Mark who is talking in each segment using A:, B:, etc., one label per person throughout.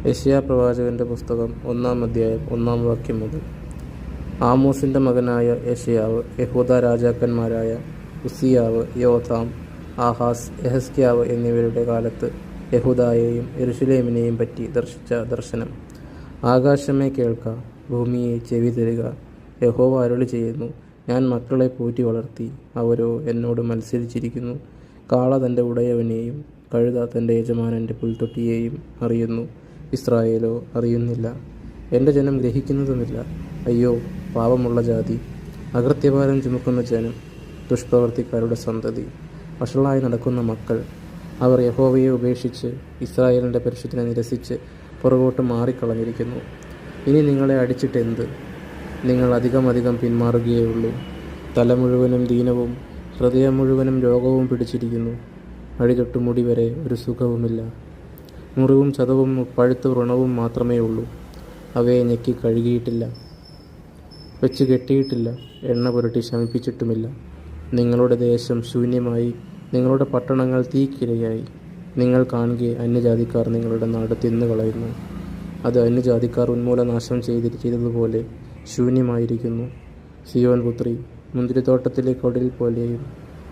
A: യെശയ്യാ പ്രവാചകന്റെ പുസ്തകം 1-ാം അധ്യായം 1-ാം വാക്യം മുതൽ. ആമോസിന്റെ മകനായ യെശയ്യാവ് യഹൂദാ രാജാക്കന്മാരായ ഉസ്സിയാവ്, യോഥാം, ആഹാസ്, യെഹിസ്കീയാവ് എന്നിവരുടെ കാലത്ത് യഹൂദായെയും യെരൂശലേമിനെയും പറ്റി ദർശിച്ച ദർശനം. ആകാശമേ കേൾക്ക, ഭൂമിയെ ചെവി തരിക. യഹോവ അരുളി ചെയ്യുന്നു, ഞാൻ മക്കളെ പോറ്റി വളർത്തി, അവരോ എന്നോട് മത്സരിച്ചിരിക്കുന്നു. കാള തൻ്റെ ഉടയവനെയും കഴുത തൻ്റെ യജമാനൻ്റെ പുൽത്തൊട്ടിയെയും അറിയുന്നു, ഇസ്രായേലോ അറിയുന്നില്ല. എൻ്റെ ജനം ഗ്രഹിക്കുന്നതുമില്ല. അയ്യോ, പാപമുള്ള ജാതി, അകൃത്യഭാരം ചുമക്കുന്ന ജനം, ദുഷ്പ്രവർത്തിക്കാരുടെ സന്തതി, വഷളായി നടക്കുന്ന മക്കൾ. അവർ യഹോവയെ ഉപേക്ഷിച്ച് ഇസ്രായേലിൻ്റെ പരിശുദ്ധനെ നിരസിച്ച് പുറകോട്ട് മാറിക്കളഞ്ഞിരിക്കുന്നു. ഇനി നിങ്ങളെ അടിച്ചിട്ടെന്ത്? നിങ്ങൾ അധികം പിന്മാറുകയേ. തല മുഴുവനും ദീനവും ഹൃദയം മുഴുവനും രോഗവും പിടിച്ചിരിക്കുന്നു. അടിതൊട്ട് മുടി വരെ ഒരു സുഖവുമില്ല. മുറിവും ചതവും പഴുത്ത വ്രണവും മാത്രമേ ഉള്ളൂ. അവയെ ഞെക്കി കഴുകിയിട്ടില്ല, വെച്ച് കെട്ടിയിട്ടില്ല, എണ്ണ പുരട്ടി ശമിപ്പിച്ചിട്ടുമില്ല. നിങ്ങളുടെ ദേശം ശൂന്യമായി, നിങ്ങളുടെ പട്ടണങ്ങൾ തീക്കിരയായി. നിങ്ങൾ കാണുകെ അന്യജാതിക്കാർ നിങ്ങളുടെ നാട് തിന്നുകളയുന്നു. അത് അന്യജാതിക്കാർ ഉന്മൂലനാശം ചെയ്തതുപോലെ ശൂന്യമായിരിക്കുന്നു. സിയോൻ പുത്രി മുന്തിരിത്തോട്ടത്തിലെ കൊടിൽ പോലെയും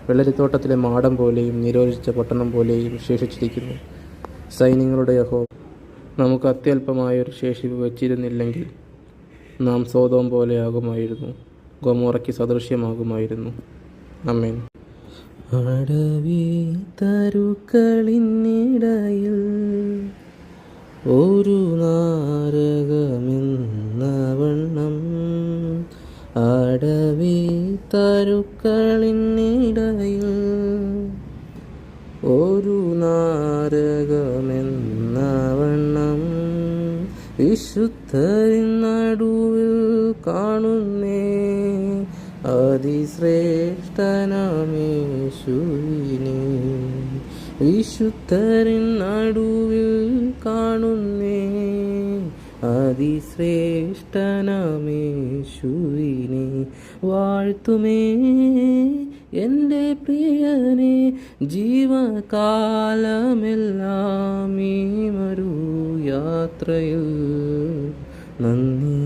A: വെള്ളരിത്തോട്ടത്തിലെ മാടം പോലെയും നിരോധിച്ച പട്ടണം പോലെയും ശേഷിച്ചിരിക്കുന്നു. സൈന്യങ്ങളുടെ യഹോവ നമുക്ക് അത്യല്പമായൊരു ശേഷിപ്പ് വച്ചിരുന്നില്ലെങ്കിൽ നാം സോദോം പോലെയാകുമായിരുന്നു, ഗൊമോറയ്ക്ക് സദൃശ്യമാകുമായിരുന്നു. ആമേൻ.
B: അടവി തരുക്കളിനിടയിൽ ഒരു നാരകമെന്ന വണ്ണം, അടവി തരുക്കളിനിടയിൽ ഒരു നാരകമെന്ന വണ്ണം, വിശുദ്ധരിൻ നടുവിൽ കാണുന്നേ അതിശ്രേഷ്ഠനാമേശുവിനെ. വിശുദ്ധരിൻ നടുവിൽ കാണുന്നേ അതിശ്രേഷ്ഠനാമേശുവിനെ. വാഴ്ത്തുമേ എൻ്റെ പ്രിയനെ ജീവകാലമെല്ലാം ഈ മരു യാത്രയിൽ. നന്ദി.